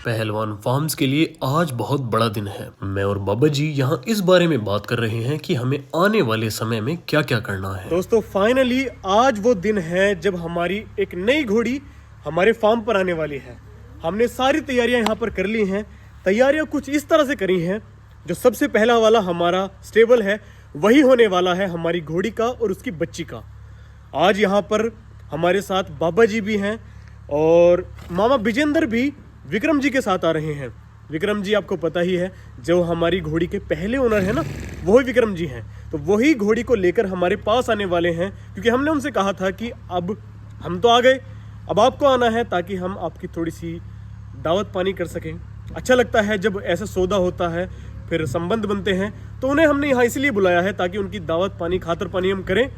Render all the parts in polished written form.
पहलवान फार्म्स के लिए आज बहुत बड़ा दिन है। मैं और बाबा जी यहाँ इस बारे में बात कर रहे हैं कि हमें आने वाले समय में क्या क्या करना है। दोस्तों फाइनली आज वो दिन है जब हमारी एक नई घोड़ी हमारे फार्म पर आने वाली है। हमने सारी तैयारियां यहाँ पर कर ली हैं। तैयारियां कुछ इस तरह से करी हैं, जो सबसे पहला वाला हमारा स्टेबल है वही होने वाला है हमारी घोड़ी का और उसकी बच्ची का। आज यहाँ पर हमारे साथ बाबा जी भी हैं और मामा विजेंद्र भी विक्रम जी के साथ आ रहे हैं। विक्रम जी आपको पता ही है, जो हमारी घोड़ी के पहले ओनर है ना, वही विक्रम जी हैं। तो वही घोड़ी को लेकर हमारे पास आने वाले हैं, क्योंकि हमने उनसे कहा था कि अब हम तो आ गए, अब आपको आना है ताकि हम आपकी थोड़ी सी दावत पानी कर सकें। अच्छा लगता है जब ऐसा सौदा होता है, फिर संबंध बनते हैं, तो उन्हें हमने यहाँ इसलिए बुलाया है ताकि उनकी दावत पानी खातर पानी हम करें।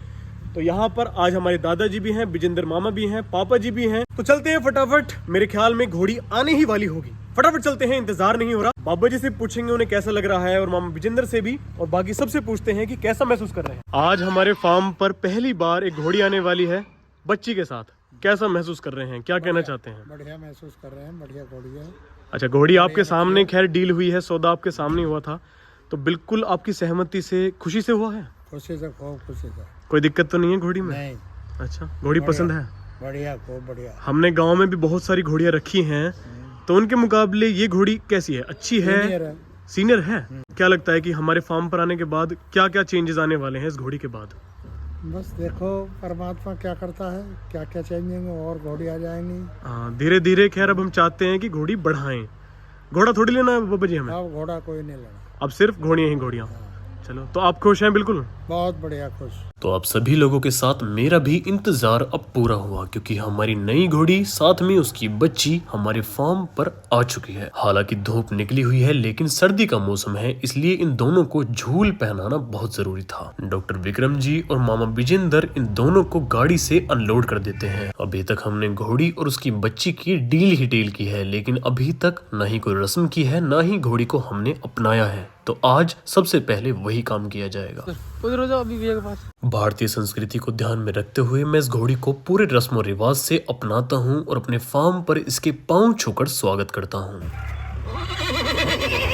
तो यहाँ पर आज हमारे दादाजी भी हैं, विजेंद्र मामा भी हैं, पापा जी भी हैं। तो चलते हैं फटाफट, मेरे ख्याल में घोड़ी आने ही वाली होगी। फटाफट चलते हैं, इंतजार नहीं हो रहा। बाबा जी से पूछेंगे उन्हें कैसा लग रहा है और मामा विजेंद्र से भी, और बाकी सबसे पूछते हैं कि कैसा महसूस कर रहे हैं। आज हमारे फार्म पर पहली बार एक घोड़ी आने वाली है बच्ची के साथ। कैसा महसूस कर रहे हैं, क्या कहना चाहते हैं? बढ़िया महसूस कर रहे हैं, बढ़िया घोड़ी है। अच्छा, घोड़ी आपके सामने खैर डील हुई है, सौदा आपके सामने हुआ था, तो बिल्कुल आपकी सहमति से खुशी से हुआ है? खुशी से, खूब खुशी से। कोई दिक्कत तो नहीं है घोड़ी में? नहीं। अच्छा, घोड़ी पसंद है? बढ़िया, खूब बढ़िया। हमने गांव में भी बहुत सारी घोड़ियां रखी हैं, तो उनके मुकाबले ये घोड़ी कैसी है? अच्छी है? सीनियर है। क्या लगता है कि हमारे फार्म पर आने के बाद क्या क्या चेंजेस आने वाले हैं इस घोड़ी के बाद? बस देखो परमात्मा क्या करता है, क्या क्या चेंजेंगे और घोड़ी आ जाएंगी। हाँ, धीरे धीरे। खैर अब हम चाहते हैं कि घोड़ी बढ़ाएं। घोड़ा थोड़ी लेना है बाबा जी हमें, अब घोड़ा कोई नहीं लेना, अब सिर्फ घोड़ियां ही घोड़ियां। चलो, तो आप खुश हैं? बिल्कुल, बहुत बढ़िया, खुश। तो आप सभी लोगों के साथ मेरा भी इंतजार अब पूरा हुआ, क्योंकि हमारी नई घोड़ी साथ में उसकी बच्ची हमारे फार्म पर आ चुकी है। हालांकि धूप निकली हुई है, लेकिन सर्दी का मौसम है, इसलिए इन दोनों को झूल पहनाना बहुत जरूरी था। डॉक्टर विक्रम जी और मामा विजेंद्र इन दोनों को गाड़ी से अनलोड कर देते हैं। अभी तक हमने घोड़ी और उसकी बच्ची की डील ही डील की है, लेकिन अभी तक न ही कोई रस्म की है, न ही घोड़ी को हमने अपनाया है। तो आज सबसे पहले वही काम किया जाएगा। भारतीय संस्कृति को ध्यान में रखते हुए मैं इस घोड़ी को पूरे रस्म और रिवाज से अपनाता हूँ और अपने फार्म पर इसके पांव छूकर स्वागत करता हूँ।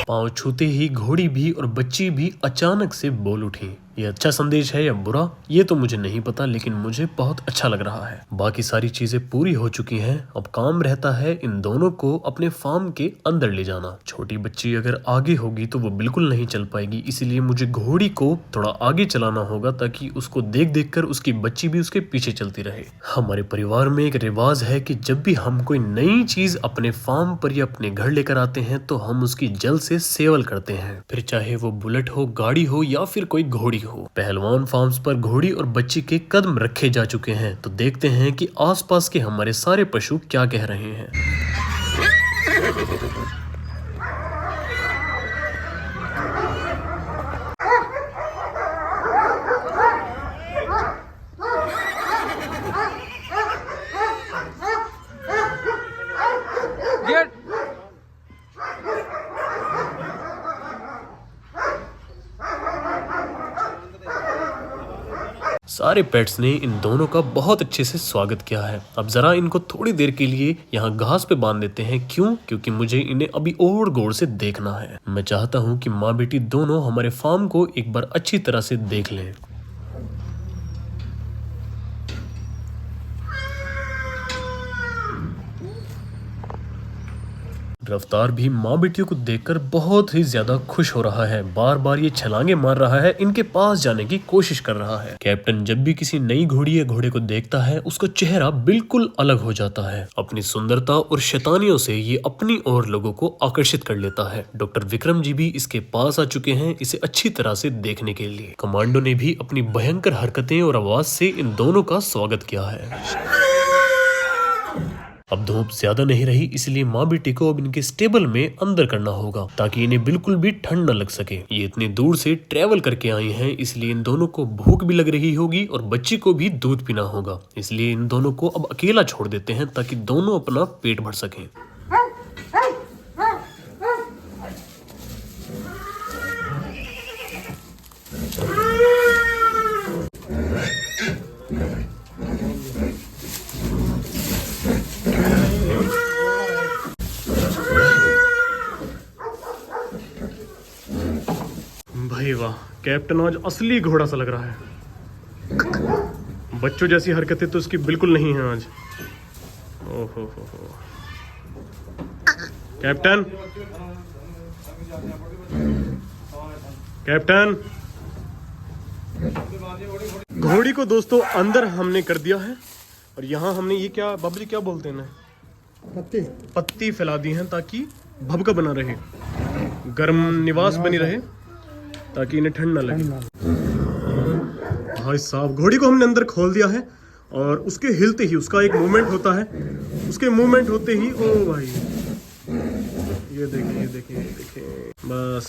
पांव छूते ही घोड़ी भी और बच्ची भी अचानक से बोल उठी। ये अच्छा संदेश है या बुरा, ये तो मुझे नहीं पता, लेकिन मुझे बहुत अच्छा लग रहा है। बाकी सारी चीजें पूरी हो चुकी हैं, अब काम रहता है इन दोनों को अपने फार्म के अंदर ले जाना। छोटी बच्ची अगर आगे होगी तो वो बिल्कुल नहीं चल पाएगी, इसीलिए मुझे घोड़ी को थोड़ा आगे चलाना होगा ताकि उसको देख देख कर उसकी बच्ची भी उसके पीछे चलती रहे। हमारे परिवार में एक रिवाज है कि जब भी हम कोई नई चीज अपने फार्म पर या अपने घर लेकर आते हैं तो हम उसकी जल्द से सेवल करते हैं, फिर चाहे वो बुलेट हो, गाड़ी हो या फिर कोई घोड़ी हो। पहलवान फार्म्स पर घोड़ी और बच्ची के कदम रखे जा चुके हैं, तो देखते हैं कि आसपास के हमारे सारे पशु क्या कह रहे हैं। सारे पेट्स ने इन दोनों का बहुत अच्छे से स्वागत किया है। अब जरा इनको थोड़ी देर के लिए यहाँ घास पे बांध देते हैं। क्यों? क्योंकि मुझे इन्हें अभी और गौर से देखना है। मैं चाहता हूँ कि माँ बेटी दोनों हमारे फार्म को एक बार अच्छी तरह से देख लें। रफ्तार भी माँ बेटियों को देखकर बहुत ही ज्यादा खुश हो रहा है। बार बार ये छलांगे मार रहा है, इनके पास जाने की कोशिश कर रहा है। कैप्टन जब भी किसी नई घोड़ी या घोड़े को देखता है, उसका चेहरा बिल्कुल अलग हो जाता है। अपनी सुंदरता और शैतानियों से ये अपनी ओर लोगों को आकर्षित कर लेता है। डॉक्टर विक्रम जी भी इसके पास आ चुके हैं इसे अच्छी तरह से देखने के लिए। कमांडो ने भी अपनी भयंकर हरकतें और आवाज से इन दोनों का स्वागत किया है। अब धूप ज्यादा नहीं रही, इसलिए माँ बेटी को अब इनके स्टेबल में अंदर करना होगा ताकि इन्हें बिल्कुल भी ठंड न लग सके। ये इतनी दूर से ट्रेवल करके आई हैं, इसलिए इन दोनों को भूख भी लग रही होगी और बच्ची को भी दूध पीना होगा। इसलिए इन दोनों को अब अकेला छोड़ देते हैं ताकि दोनों अपना पेट भर सकें। ही वाह, कैप्टन आज असली घोड़ा सा लग रहा है। बच्चों जैसी हरकतें तो इसकी बिल्कुल नहीं है आज। ओहो हो। कैप्टन, कैप्टन, घोड़ी को दोस्तों अंदर हमने कर दिया है और यहाँ हमने ये क्या बाबू जी क्या बोलते हैं ना, पत्ती फैला दी है ताकि भभका बना रहे, गर्म निवास बनी रहे ताकि इन्हें ठंड ना लगे। भाई साहब, घोड़ी को हमने अंदर खोल दिया है और उसके हिलते ही उसका एक मूवमेंट होता है, उसके मूवमेंट होते ही ओ भाई ये देखिए ये देखिए ये देखिए, बस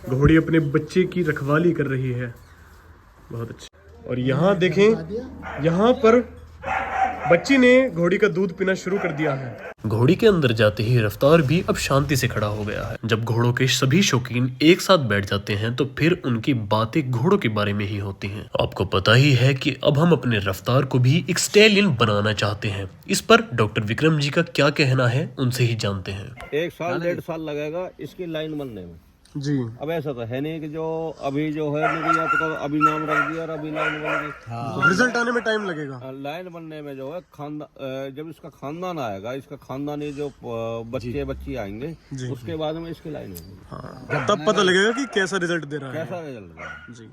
घोड़ी अपने बच्चे की रखवाली कर रही है। बहुत अच्छा। और यहाँ देखें, यहाँ पर बच्ची ने घोड़ी का दूध पीना शुरू कर दिया है। घोड़ी के अंदर जाते ही रफ्तार भी अब शांति से खड़ा हो गया है। जब घोड़ों के सभी शौकीन एक साथ बैठ जाते हैं तो फिर उनकी बातें घोड़ों के बारे में ही होती हैं। आपको पता ही है कि अब हम अपने रफ्तार को भी एक स्टैलियन बनाना चाहते हैं। इस पर डॉक्टर विक्रम जी का क्या कहना है, उनसे ही जानते हैं। 1 साल 1.5 साल लगेगा इसकी लाइन बनने में जी। अब ऐसा तो है नहीं कि जो अभी जो है या तो अभी नाम रख दिया और अभी लाइन बन गई। तो रिजल्ट आने में टाइम लगेगा। लाइन बनने में जो है जब इसका खानदान आएगा, इसका खानदानी जो बच्चे बच्ची आएंगे उसके बाद में इसकी लाइन होगी। तब पता लगेगा कि कैसा रिजल्ट दे रहा है। कैसा रिजल्ट है जी।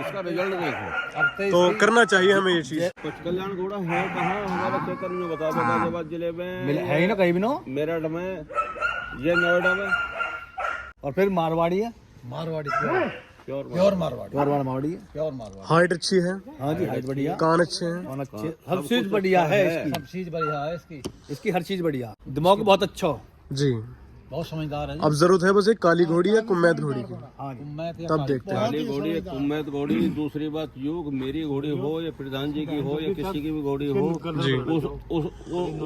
इसका रिजल्ट देखो तो करना चाहिए हमें ये चीज। कुछ कल्याण घोड़ा है कहाँ हमारा चेकर में बता दो, गाजियाबाद जिले में है ही ना कहीं भी ना, मेरठ में, ये नोएडा में, और फिर मारवाड़ी है, मारवाड़ी प्योर मारवाड़ी है, प्योर मारवाड़ी। हाइट अच्छी है। हाँ जी, हाइट बढ़िया, कान अच्छे हैं। कान अच्छे, सब चीज बढ़िया है इसकी, सब चीज बढ़िया है इसकी हर चीज बढ़िया। दिमाग बहुत अच्छा हो जी, बहुत समझदार है। अब जरूरत है बस एक काली घोड़ी या कुमैत घोड़ी की, हाँ जी, तब देखते हैं। काली घोड़ी, कुम्मैत घोड़ी। दूसरी बात योग मेरी घोड़ी हो या प्रधान जी की हो या किसी की भी घोड़ी हो,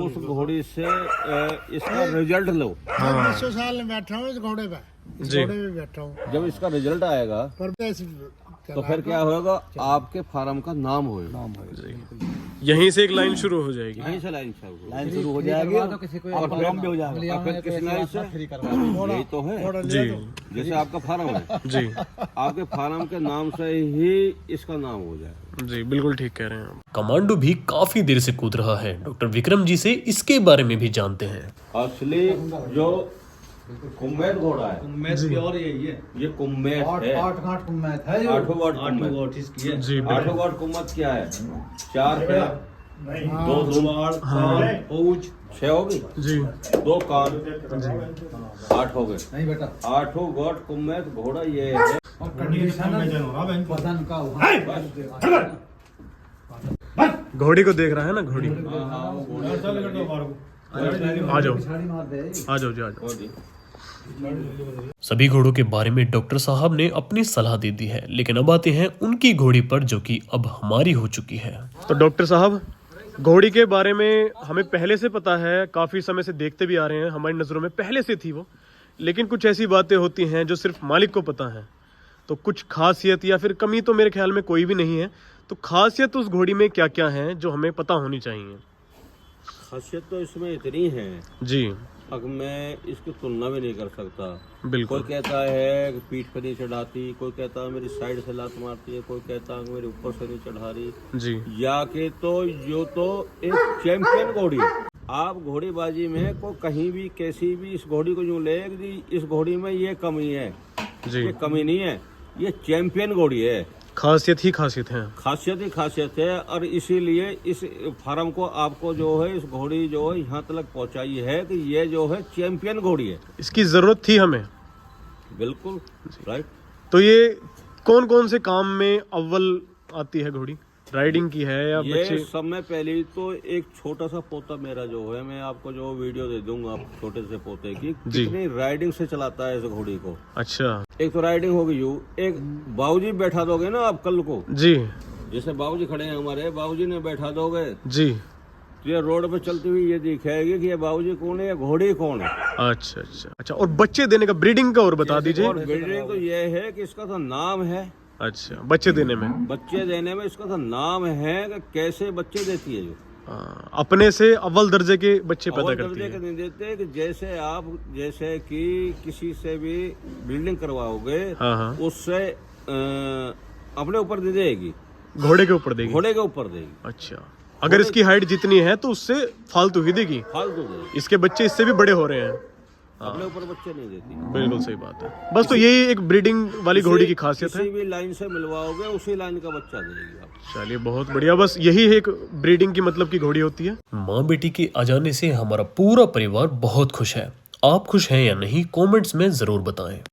उस घोड़ी से इसका रिजल्ट लो। 200 साल में बैठा हूँ इस घोड़े पे, इस घोड़े पे बैठा हूँ। जब इसका रिजल्ट आएगा तो फिर क्या होगा, आपके फार्म का नाम होगा। यहीं से एक लाइन शुरू हो जाएगी। यहीं से लाइन शुरू हो जाएगी और काम भी हो जाएगा। फिर किस लाइन से, यही तो है जी। जैसे आपका फार्म है जी आपके फार्म के नाम से ही इसका नाम हो जाएगा। जी, बिल्कुल ठीक कह रहे हैं आप। कमांडो भी काफी देर से कूद रहा है। डॉक्टर विक्रम जी से इसके बारे में भी जानते हैं। असली जो कुम्मैत घोड़ा है, कुम्मैत प्योर यही है, ये कुम्मैत है। 8 घाट कुम्मैत है, 8 घाट इसकी है। जी 8 घाट कुम्मैत क्या है? 4 पैर, 2 दुमाड़, पूंछ, 6 होगी, जी 2 कान, 8 हो गए। नहीं बेटा, 8 घाट कुम्मैत घोड़ा ये है। और कंडीशन बदन का हुआ। घोड़ी को देख रहा है ना, घोड़ी। आ जाओ आ जाओ जी, आ जाओ। सभी घोड़ों के बारे में डॉक्टर साहब ने अपनी सलाह दे दी है, लेकिन अब आते हैं उनकी घोड़ी पर जो कि अब हमारी हो चुकी है। तो डॉक्टर साहब, घोड़ी के बारे में हमें पहले से पता है, काफी समय से देखते भी आ रहे हैं, हमारी नजरों में पहले से थी वो, लेकिन कुछ ऐसी बातें होती हैं जो सिर्फ मालिक को पता है। तो कुछ खासियत या फिर कमी तो मेरे ख्याल में कोई भी नहीं है। तो खासियत उस घोड़ी में क्या क्या है जो हमें पता होनी चाहिए? खासियत तो इसमें इतनी है जी, अब मैं इसकी तुलना भी नहीं कर सकता। बिल्कुल। कोई कहता है कि पीठ पर नहीं चढ़ाती, कोई कहता है मेरी साइड से लात मारती है, कोई कहता है मेरे ऊपर से नहीं चढ़ा रही। जी या के तो यो तो एक चैंपियन घोड़ी है। आप घोड़ीबाजी में को कहीं भी कैसी भी इस घोड़ी को यूं ले कि इस घोड़ी में ये कमी है, जी, ये कमी नहीं है, ये चैंपियन घोड़ी है। खासियत ही खासियत है। खासियत ही खासियत है और इसीलिए इस फार्म को आपको जो है इस घोड़ी जो है यहाँ तक पहुँचाई है कि ये जो है चैंपियन घोड़ी है। इसकी जरूरत थी हमें। बिल्कुल राइट। तो ये कौन कौन से काम में अव्वल आती है घोड़ी? राइडिंग की है या ये बच्चे? सब में पहले तो एक छोटा सा पोता मेरा जो है, मैं आपको जो वीडियो दे दूंगा आप छोटे से पोते की, जी। कितनी राइडिंग से चलाता है इस घोड़ी को। अच्छा एक तो राइडिंग होगी यू, एक बाबूजी बैठा दोगे ना आप कल को, जी, जैसे बाबूजी खड़े हैं हमारे, बाबूजी ने बैठा दोगे जी, तो ये रोड पे चलती हुई ये दिखाएगी कि ये बाबूजी कौन है या घोड़ी कौन है। अच्छा अच्छा अच्छा। और बच्चे देने का, ब्रीडिंग का और बता दीजिए। और बिल्डिंग तो ये है कि इसका तो नाम है, अच्छा, बच्चे देने में। बच्चे देने में इसका तो नाम है कि कैसे बच्चे देती है जो। अपने से अव्वल दर्जे के बच्चे पैदा अव्वल करती दर्जे है। के नहीं देते कि जैसे कि किसी से भी बिल्डिंग करवाओगे हाँ हाँ, उससे अपने ऊपर दे देगी, घोड़े के ऊपर देगी। घोड़े के ऊपर देगी, अच्छा, अगर इसकी हाइट जितनी है तो उससे फालतू ही देगी। फालतू देगी, इसके बच्चे इससे भी बड़े हो रहे हैं। अपने ऊपर बच्चे नहीं देती। बिल्कुल सही बात है। बस तो यही एक ब्रीडिंग वाली घोड़ी की खासियत है। किसी भी लाइन से मिलवाओगे उसी लाइन का बच्चा देगी आप। चलिए बहुत बढ़िया, बस यही एक ब्रीडिंग की मतलब की घोड़ी होती है। माँ बेटी के आ जाने से हमारा पूरा परिवार बहुत खुश है। आप खुश हैं या नहीं, कमेंट्स में जरूर बताएं।